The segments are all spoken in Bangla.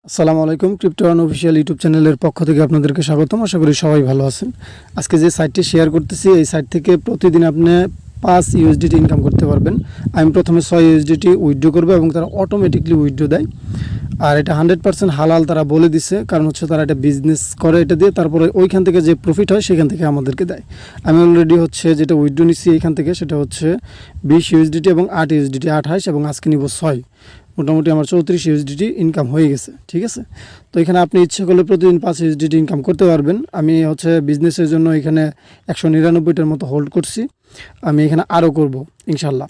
আসসালামু আলাইকুম। ক্রিপ্টো অফিসিয়াল ইউটিউব চ্যানেলের পক্ষ থেকে আপনাদেরকে স্বাগতম। আশা করি সবাই ভালো আছেন। আজকে যে সাইটটি শেয়ার করতেছি এই সাইট থেকে প্রতিদিন আপনি 5 ইউএসডিটি ইনকাম করতে পারবেন। আমি প্রথমে 6 ইউএসডিটি উইথড্র করব এবং তারা অটোমেটিকলি উইথড্র দেয়। আর এটা 100% হালাল তারা বলে দিছে, কারণ হচ্ছে তারা এটা বিজনেস করে এটা দিয়ে, তারপরে ওইখান থেকে যে প্রফিট হয় সেখান থেকে আমাদেরকে দেয়। আমি অলরেডি হচ্ছে যেটা উইথড্র নিচ্ছি এইখান থেকে সেটা হচ্ছে 20 ইউএসডিটি এবং 8 ইউএসডিটি 28 এবং আজকে নিব 6। মোটামুটি আমার 34 ইউএসডিটি ইনকাম হয়ে গেছে। ঠিক আছে, তো এখানে আপনি ইচ্ছে করলে প্রতিদিন 5 ইউএসডিটি ইনকাম করতে পারবেন। আমি হচ্ছে বিজনেসের জন্য এখানে 199টার মতো হোল্ড করছি। আমি এখানে আরও করব ইনশাল্লাহ।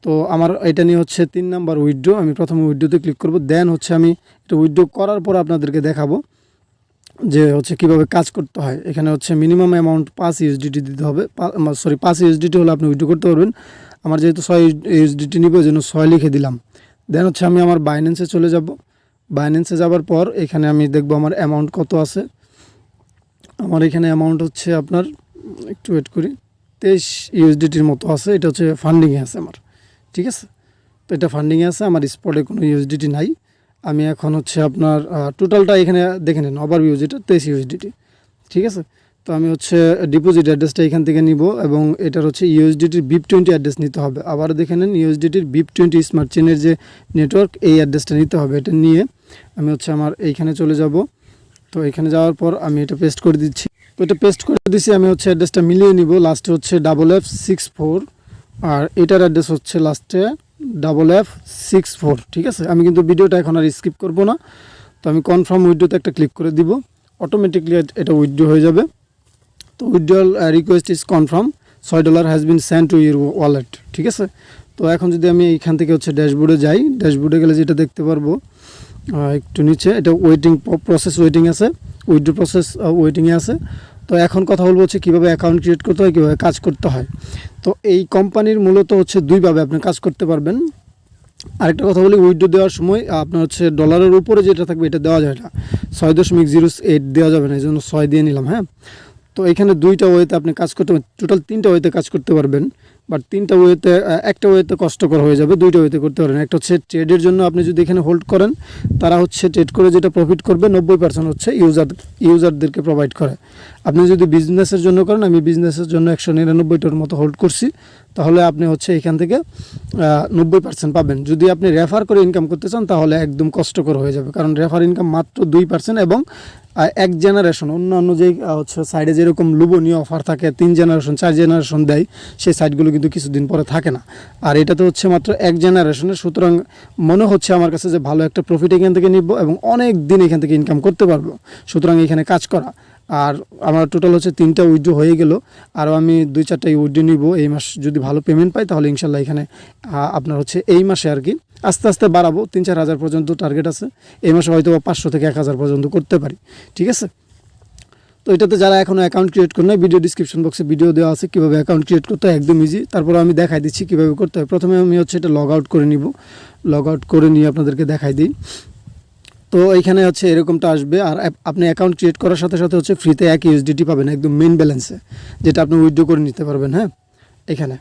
তো আমার এটা নিয়ে হচ্ছে 3 নাম্বার উইথড্র। আমি প্রথমে উইথড্রতে ক্লিক করব, দেন হচ্ছে আমি এটা উইথড্র করার পর আপনাদেরকে দেখাবো যে হচ্ছে কীভাবে কাজ করতে হয়। এখানে হচ্ছে মিনিমাম অ্যামাউন্ট 5 ইউএসডিটি দিতে হবে। 5 ইউএসডিটি হলে আপনি উইথড্র করতে পারবেন। আমার যেহেতু 6 ইউএসডিটি নিব এই জন্য 6 লিখে দিলাম। দেন হচ্ছে আমি আমার বাইন্যান্সে চলে যাব। বাইন্যান্সে যাওয়ার পর এখানে আমি দেখব আমার অ্যামাউন্ট কত আছে। আমার এখানে অ্যামাউন্ট হচ্ছে আপনার একটু ওয়েট করি, 23 ইউএসডিটির মতো আছে। এটা হচ্ছে ফান্ডিংয়ে আছে আমার। ঠিক আছে, তো এটা ফান্ডিংয়ে আছে, আমার স্পটে কোনো ইউএসডিটি নাই। আমি এখন হচ্ছে আপনার টোটালটা এখানে দেখে নেন, ওভারভিউ যেটা 23 ইউএসডিটি। ঠিক আছে, তো আমি হচ্ছে ডিপোজিট অ্যাড্রেসটা এখান থেকে নিব এবং এটার হচ্ছে ইউএসডিটির BIP20 অ্যাড্রেস নিতে হবে। আবার দেখে নেন ইউএসডিটির BIP20 স্মার্ট চেনের যে নেটওয়ার্ক, এই অ্যাড্রেসটা নিতে হবে। এটা নিয়ে আমি হচ্ছে আমার এইখানে চলে যাব। তো এখানে যাওয়ার পর আমি এটা পেস্ট করে দিচ্ছি। তো এটা পেস্ট করে দিচ্ছি। আমি হচ্ছে অ্যাড্রেসটা মিলিয়ে নিব। লাস্টে হচ্ছে FF64 আর এটার অ্যাড্রেস হচ্ছে লাস্টে FF64। ঠিক আছে, আমি কিন্তু ভিডিওটা এখন আর স্কিপ করব না। তো আমি কনফার্ম উইথড্রোতে একটা ক্লিক করে দিব, অটোমেটিকলি এটা উইথড্রো হয়ে যাবে। তো withdrawal request is confirm, $6 has been send to your wallet. ঠিক আছে, তো এখন যদি আমি এইখান থেকে হচ্ছে ড্যাশবোর্ডে যাই, ড্যাশবোর্ডে গেলে যেটা দেখতে পারবো একটু নিচে এটা ওয়েটিং প্রসেস ওয়েটিং আছে, উইথড্রো প্রসেস ওয়েটিংয়ে আছে। তো এখন কথা বলবো হচ্ছে কীভাবে অ্যাকাউন্ট ক্রিয়েট করতে হয়, কীভাবে কাজ করতে হয়। তো এই কোম্পানির মূলত হচ্ছে দুইভাবে আপনি কাজ করতে পারবেন। আরেকটা কথা বলি, উইথড্রো দেওয়ার সময় আপনার হচ্ছে ডলারের উপরে যেটা থাকবে এটা দেওয়া যায় না, 6.08 দেওয়া যাবে না, এই জন্য 6 দিয়ে নিলাম। হ্যাঁ, তো এখানে 2টা ওয়েতে আপনি কাজ করতে পারেন, টোটাল 3টা ওয়েতে কাজ করতে পারবেন। বাট 3টা ওয়েতে একটা ওয়েতে কষ্টকর হয়ে যাবে, 2টা ওয়েতে করতে পারেন। একটা হচ্ছে ট্রেডের জন্য, আপনি যদি এখানে হোল্ড করেন তারা হচ্ছে ট্রেড করে যেটা প্রফিট করবে 90% হচ্ছে ইউজারদেরকে প্রোভাইড করে। আপনি যদি বিজনেসের জন্য করেন, আমি বিজনেসের জন্য 199টার মতো হোল্ড করছি, তাহলে আপনি হচ্ছে এখান থেকে 90% পাবেন। যদি আপনি রেফার করে ইনকাম করতে চান তাহলে একদম কষ্টকর হয়ে যাবে, কারণ রেফার ইনকাম মাত্র 2% এবং 1 জেনারেশন। অন্যান্য যে হচ্ছে সাইডে যেরকম লোভনীয় অফার থাকে 3 জেনারেশন 4 জেনারেশন দেয়, সেই সাইটগুলো কিন্তু কিছুদিন পরে থাকে না। আর এটা তো হচ্ছে মাত্র 1 জেনারেশনের, সুতরাং মনে হচ্ছে আমার কাছে যে ভালো একটা প্রফিট এখান থেকে নিব এবং অনেক দিন এখান থেকে ইনকাম করতে পারবো। সুতরাং এখানে কাজ করা। আর আমার টোটাল হচ্ছে 3টা উইথড্র হয়ে গেল, আরও আমি 2-4টা উইথড্র নিব। এই মাস যদি ভালো পেমেন্ট পাই তাহলে ইনশাল্লাহ এখানে আপনার হচ্ছে এই মাসে আর কি আস্তে আস্তে বাড়াবো, 3-4 হাজার পর্যন্ত টার্গেট আছে। এই মাসে হয়তো 500 থেকে 1000 পর্যন্ত করতে পারি। ঠিক আছে, তো এটাতে যারা এখনও অ্যাকাউন্ট ক্রিয়েট করে না, ভিডিও ডিসক্রিপশন বক্সে ভিডিও দেওয়া আছে কীভাবে অ্যাকাউন্ট ক্রিয়েট করতে হয়, একদম ইজি। তারপর আমি দেখাই দিচ্ছি কীভাবে করতে হয়। প্রথমে আমি হচ্ছে এটা লগ আউট করে নিব, লগ আউট করে নিয়ে আপনাদেরকে দেখাই দিই। তো এইখানে হচ্ছে এরকমটা আসবে। আর আপনি অ্যাকাউন্ট ক্রিয়েট করার সাথে সাথে হচ্ছে ফ্রিতে 1 ইউএসডিটি পাবেন একদম মেইন ব্যালেন্সে, যেটা আপনি উইথড্র করে নিতে পারবেন। হ্যাঁ, এখানে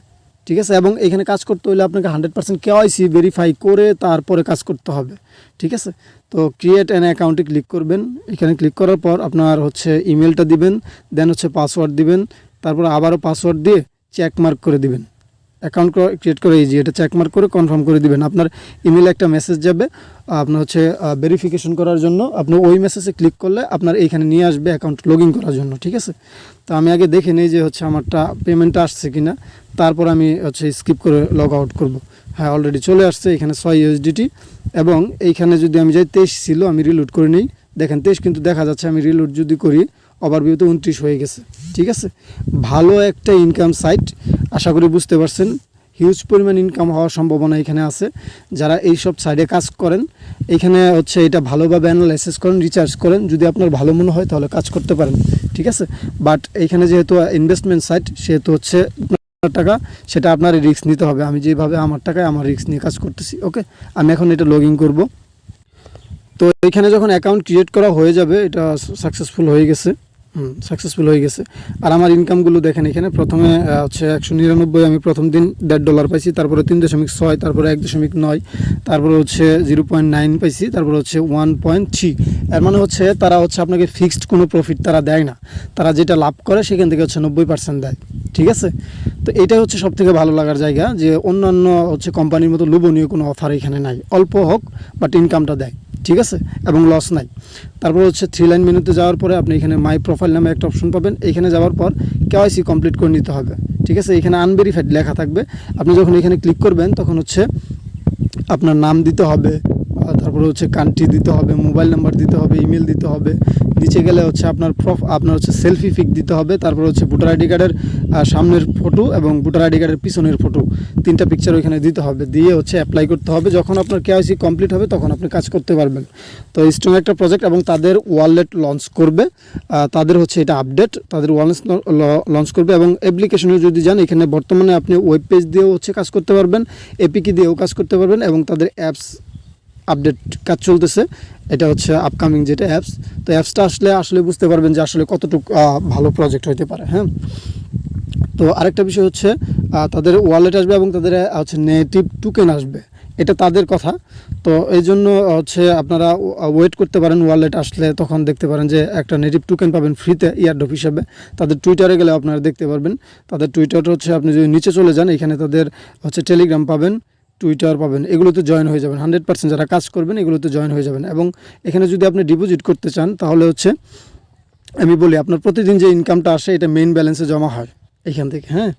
ঠিক আছে। এবং এখানে কাজ করতে হলে আপনাকে 100% কেওয়াইসি ভেরিফাই করে তারপরে কাজ করতে হবে। ঠিক আছে, তো ক্রিয়েট অ্যান অ্যাকাউন্টে ক্লিক করবেন। এখানে ক্লিক করার পর আপনার হচ্ছে ইমেলটা দিবেন, দেন হচ্ছে পাসওয়ার্ড দিবেন, তারপর আবারও পাসওয়ার্ড দিয়ে চেক মার্ক করে দিবেন। অ্যাকাউন্ট ক্রিয়েট করে এই যে এটা চেক মার্ক করে কনফার্ম করে দিবেন। আপনার ইমেলে একটা মেসেজ যাবে আপনার হচ্ছে ভেরিফিকেশন করার জন্য। আপনি ওই মেসেজে ক্লিক করলে আপনার এইখানে নিয়ে আসবে অ্যাকাউন্ট লগ ইন করার জন্য। ঠিক আছে, তো আমি আগে দেখে নিই যে হচ্ছে আমারটা পেমেন্টটা আসছে কিনা, তারপর আমি হচ্ছে স্কিপ করে লগ আউট করব। হ্যাঁ, অলরেডি চলে আসছে এখানে 6 ইউএসডিটি এবং এইখানে যদি আমি যাই 23 ছিল, আমি রিলোড করে নিই। দেখেন 23 কিন্তু দেখা যাচ্ছে। আমি রিলোড যদি করি ওভারভিউতে 29 হয়ে গেছে। ঠিক আছে, ভালো একটা ইনকাম সাইট, আশা করি বুঝতে পারছেন। হিউজ পরিমাণ ইনকাম হওয়ার সম্ভাবনা এখানে আছে। যারা এই সব সাইডে কাজ করেন এখানে হচ্ছে এটা ভালোভাবে অ্যানালাইসিস করেন, রিচার্জ করেন, যদি আপনার ভালো মনে হয় তাহলে কাজ করতে পারেন। ঠিক আছে, বাট এইখানে যেহেতু ইনভেস্টমেন্ট সাইট সেহেতু হচ্ছে টাকা সেটা আপনার রিস্ক নিতে হবে। আমি যেভাবে আমার টাকায় আমার রিস্ক নিয়ে কাজ করতেছি। ওকে, আমি এখন এটা লগ ইন করবো। তো এখানে যখন অ্যাকাউন্ট ক্রিয়েট করা হয়ে যাবে, এটা সাকসেসফুল হয়ে গেছে। সাকসেসফুল হয়ে গেছে। আর আমার ইনকামগুলো দেখেন, এখানে প্রথমে হচ্ছে 199, আমি প্রথম দিন $1.5 পাইছি, তারপরে 3.6, তারপরে 1.9, তারপরে হচ্ছে 0.9 পাইছি, তারপরে হচ্ছে 1.3। এর মানে হচ্ছে তারা হচ্ছে আপনাকে ফিক্সড কোনো প্রফিট তারা দেয় না, তারা যেটা লাভ করে সেখান থেকে হচ্ছে 90% দেয়, ঠিক আছে। তো এটাই হচ্ছে সব থেকে ভালো লাগার জায়গা, যে অন্যান্য হচ্ছে কোম্পানির মতো লোভনীয় কোনো অফার এখানে নাই, অল্প হোক বাট ইনকামটা দেয়, ঠিক আছে, এবং লস নাই। তারপর হচ্ছে 3 লাইন মেনুতে যাওয়ার পরে আপনি এখানে মাই প্রোফাইল নামে একটা অপশন পাবেন। এখানে যাওয়ার পর কেওয়াইসি কমপ্লিট করে নিতে হবে, ঠিক আছে। এখানে আনভেরিফাইড লেখা থাকবে, আপনি যখন এখানে ক্লিক করবেন তখন হচ্ছে আপনার নাম দিতে হবে, তারপরে হচ্ছে কান্ট্রি দিতে হবে, মোবাইল নাম্বার দিতে হবে, ইমেল দিতে হবে, নিচে গেলে হচ্ছে আপনার হচ্ছে সেলফি পিক দিতে হবে, তারপর হচ্ছে ভোটার আইডি কার্ডের সামনের ফটো এবং ভোটার আইডি কার্ডের পিছনের ফটো, 3টা পিকচার ওইখানে দিতে হবে, দিয়ে হচ্ছে অ্যাপ্লাই করতে হবে। যখন আপনার কেওয়াইসি কমপ্লিট হবে তখন আপনি কাজ করতে পারবেন। তো স্ট্রং একটা প্রজেক্ট, এবং তাদের ওয়ালেট লঞ্চ করবে, তাদের হচ্ছে এটা আপডেট, তাদের ওয়ালেট লঞ্চ করবে। এবং অ্যাপ্লিকেশনে যদি যান, এখানে বর্তমানে আপনি ওয়েব পেজ দিয়েও হচ্ছে কাজ করতে পারবেন, এপিকে দিয়েও কাজ করতে পারবেন, এবং তাদের অ্যাপস আপডেট কাজ চলতেছে, এটা হচ্ছে আপকামিং যেটা অ্যাপস। তো অ্যাপসটা আসলে বুঝতে পারবেন যে আসলে কতটুকু ভালো প্রজেক্ট হতে পারে, হ্যাঁ। তো আরেকটা বিষয় হচ্ছে তাদের ওয়ালেট আসবে এবং তাদের হচ্ছে নেটিভ টোকেন আসবে, এটা তাদের কথা। তো এই জন্য হচ্ছে আপনারা ওয়েট করতে পারেন, ওয়ালেট আসলে তখন দেখতে পারেন যে একটা নেটিভ টোকেন পাবেন ফ্রিতে ইয়ারড্রপ হিসাবে। তাদের টুইটারে গেলে আপনারা দেখতে পারবেন, তাদের টুইটারটা হচ্ছে আপনি যদি নিচে চলে যান, এখানে তাদের হচ্ছে টেলিগ্রাম পাবেন, টুইটার পাবেন, এগুলোতে জয়েন হয়ে যাবেন। 100% যারা কাজ করবেন এগুলোতে জয়েন হয়ে যাবেন। এবং এখানে যদি আপনি ডিপোজিট করতে চান, তাহলে হচ্ছে আমি বলি আপনার প্রতিদিন যে ইনকামটা আসে এটা মেইন ব্যালেন্সে জমা হয় এইখান থেকে, হ্যাঁ।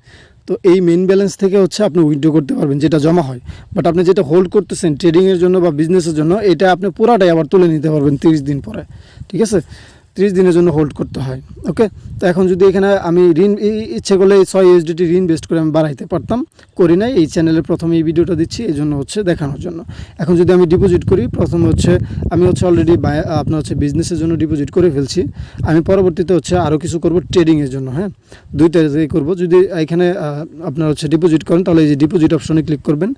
তো এই মেইন ব্যালেন্স থেকে হচ্ছে আপনি উইথড্র করতে পারবেন যেটা জমা হয়, বাট আপনি যেটা হোল্ড করতেছেন ট্রেডিংয়ের জন্য বা বিজনেসের জন্য, এটা আপনি পুরাটাই আবার তুলে নিতে পারবেন 30 দিন পরে, ঠিক আছে। 30 দিনের জন্য হোল্ড করতে হয়, ওকে। তো এখন যদি এখানে আমি ইচ্ছে করলে 6 ইউএসডিটি ইনভেস্ট করে আমি বাড়াইতে পারতাম, করি নাই। এই চ্যানেলের প্রথমে এই ভিডিওটা দিচ্ছি এই জন্য হচ্ছে দেখানোর জন্য। এখন যদি আমি ডিপোজিট করি, প্রথম হচ্ছে আমি হচ্ছে অলরেডি আপনার হচ্ছে বিজনেসের জন্য ডিপোজিট করে ফেলছি, আমি পরবর্তীতে হচ্ছে আরও কিছু করব ট্রেডিংয়ের জন্য, হ্যাঁ। দুইটা করব। যদি এখানে আপনার হচ্ছে ডিপোজিট করেন, তাহলে এই যে ডিপোজিট অপশনে ক্লিক করবেন,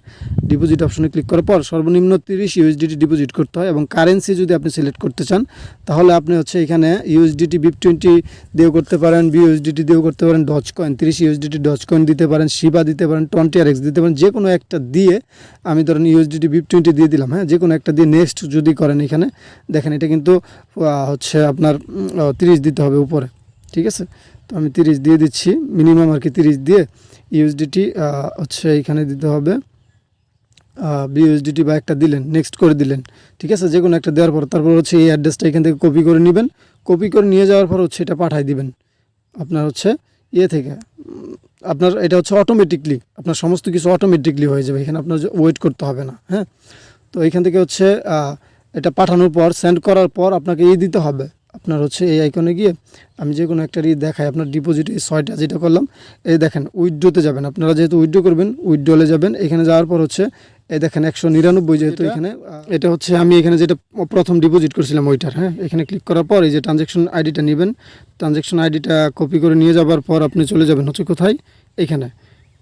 ডিপোজিট অপশনে ক্লিক করার পর সর্বনিম্ন 30 ইউএসডিটি ডিপোজিট করতে হয়। এবং কারেন্সি যদি আপনি সিলেক্ট করতে চান, তাহলে আপনি হচ্ছে এখানে ইউএসডিটি BIP20 দিয়েও করতে পারেন, বিউএসডিটি দিয়েও করতে পারেন, dogecoin 30 USDT dogecoin দিতে পারেন, শিবা দিতে পারেন, 20RX দিতে পারেন, যে কোনো একটা দিয়ে, আমি ধরেন ইউএসডিটি BIP20 দিয়ে দিলাম, হ্যাঁ, যে কোনো একটা দিয়ে নেক্সট যদি করেন, এখানে দেখেন এটা কিন্তু হচ্ছে আপনার 30 দিতে হবে উপরে, ঠিক আছে। তো আমি 30 দিয়ে দিচ্ছি, মিনিমাম আর কি 30 দিয়ে ইউএসডিটি হচ্ছে এখানে দিতে হবে, বিউএসডিটি বা একটা দিলেন, নেক্সট করে দিলেন, ঠিক আছে। যে কোনো একটা দেওয়ার পর তারপর হচ্ছে এই অ্যাড্রেসটা এখান থেকে কপি করে নেবেন, কপি করে নিয়ে যাওয়ার পর হচ্ছে এটা পাঠিয়ে দিবেন আপনার হচ্ছে থেকে, আপনার এটা হচ্ছে অটোমেটিকলি আপনার সমস্ত কিছু অটোমেটিকলি হয়ে যাবে, এখানে আপনার ওয়েট করতে হবে না, হ্যাঁ। তো এখান থেকে হচ্ছে এটা পাঠানোর পর সেন্ড করার পর আপনাকে দিতে হবে, আপনার হচ্ছে এই আইকনে গিয়ে আমি যে কোনো একটা দেখাই, আপনার ডিপোজিট এই 6টা যেটা করলাম, এই দেখেন উইথড্রোতে যাবেন, আপনারা যেহেতু উইথড্রো করবেন উইথড্রোলে যাবেন। এখানে যাওয়ার পর হচ্ছে এই দেখেন 199, যেহেতু এখানে এটা হচ্ছে আমি এখানে যেটা প্রথম ডিপোজিট করছিলাম ওইটার, হ্যাঁ। এখানে ক্লিক করার পর এই যে ট্রানজ্যাকশন আইডিটা নেবেন, ট্রানজ্যাকশন আইডিটা কপি করে নিয়ে যাওয়ার পর আপনি চলে যাবেন হচ্ছে কোথায়, এখানে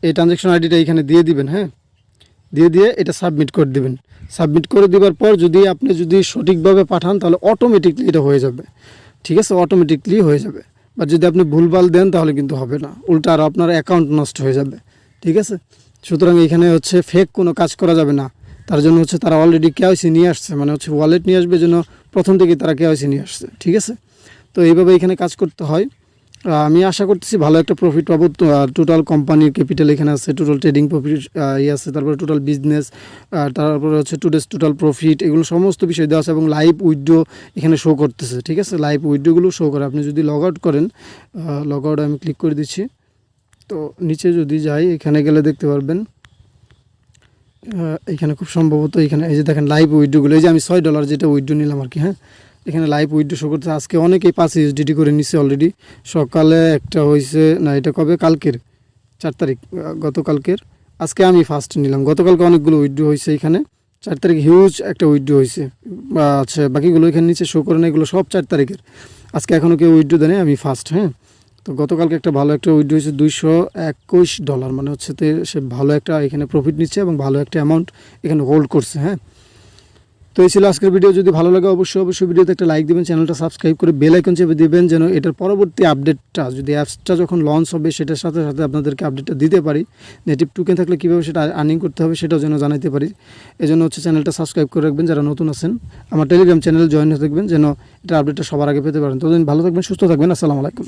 এই ট্রানজ্যাকশন আইডিটা এখানে দিয়ে দিবেন, হ্যাঁ। দিয়ে এটা সাবমিট করে দিবেন। সাবমিট করে দেওয়ার পর আপনি যদি সঠিকভাবে পাঠান, তাহলে অটোমেটিকলি এটা হয়ে যাবে, ঠিক আছে, অটোমেটিকলি হয়ে যাবে। বা যদি আপনি ভুলভাল দেন তাহলে কিন্তু হবে না, উল্টা আরও আপনার অ্যাকাউন্ট নষ্ট হয়ে যাবে, ঠিক আছে। সুতরাং এখানে হচ্ছে ফেক কোনো কাজ করা যাবে না, তার জন্য হচ্ছে তারা অলরেডি কেওয়াইসি নিয়ে আসছে, মানে হচ্ছে ওয়ালেট নিয়ে আসবে, জন্য প্রথম থেকেই তারা কেওয়াইসি নিয়ে আসছে, ঠিক আছে। তো এইভাবে এখানে কাজ করতে হয়। আমি আশা করতেছি ভালো একটা প্রফিট পাবো। টোটাল কোম্পানির ক্যাপিটাল এখানে আছে, টোটাল ট্রেডিং প্রফিট আছে, তারপরে টোটাল বিজনেস, তারপরে হচ্ছে টুডেস টোটাল প্রফিট, এগুলো সমস্ত বিষয় দেওয়া আছে। এবং লাইভ উইথড্রো এখানে শো করতেছে, ঠিক আছে, লাইভ উইথড্রোগুলো শো করে। আপনি যদি লগ আউট করেন, লগ আউট আমি ক্লিক করে দিচ্ছি, তো নিচে যদি যাই এখানে গেলে দেখতে পারবেন এখানে খুব সম্ভবত এখানে এই যে দেখেন লাইভ উইথড্রোগুলো, এই যে আমি $6 যেটা উইথড্রো নিলাম আর কি, হ্যাঁ। এখানে লাইভ উইথড্রো শো করতেছে। আজকে অনেকেই 5 ইউএসডিটি করে নিচ্ছে অলরেডি, সকালে একটা হয়েছে, না এটা কবে, কালকের 4 তারিখ, গতকালকের, আজকে আমি ফার্স্ট নিলাম। গতকালকে অনেকগুলো উইথড্রো হয়েছে, এখানে 4 তারিখ হিউজ একটা উইথড্রো হয়েছে। আচ্ছা, বাকিগুলো এখানে নিচে শো করে না, এগুলো সব 4 তারিখের। আজকে এখনও কেউ উইথড্রো দেয়, আমি ফার্স্ট, হ্যাঁ। তো গতকালকে একটা ভালো একটা উইথড্রো হয়েছে $221, মানে হচ্ছে সে ভালো একটা এখানে প্রফিট নিচ্ছে এবং ভালো একটা অ্যামাউন্ট এখানে হোল্ড করছে, হ্যাঁ। তো এই ছিল আজকের ভিডিও। যদি ভালো লাগে অবশ্যই ভিডিওতে একটা লাইক দিবেন, চ্যানেলটা সাবস্ক্রাইব করে বেল আইকন চেপে দিবেন, যেন এটার পরবর্তী আপডেটটা, যদি অ্যাপসটা যখন লঞ্চ হবে সেটার সাথে সাথে আপনাদেরকে আপডেটটা দিতে পারি। নেটিভ টোকেন থাকলে কীভাবে সেটা আর্নিং করতে হবে সেটাও যেন জানাতে পারি। এজন্য চ্যানেলটা সাবস্ক্রাইব করে রাখবেন যারা নতুন আছেন। আমার টেলিগ্রাম চ্যানেল জয়েন হয়ে থাকবেন যেন এটার আপডেটটা সবার আগে পেতে পারেন। ততদিন ভালো থাকবেন, সুস্থ থাকবেন। আসসালামু আলাইকুম।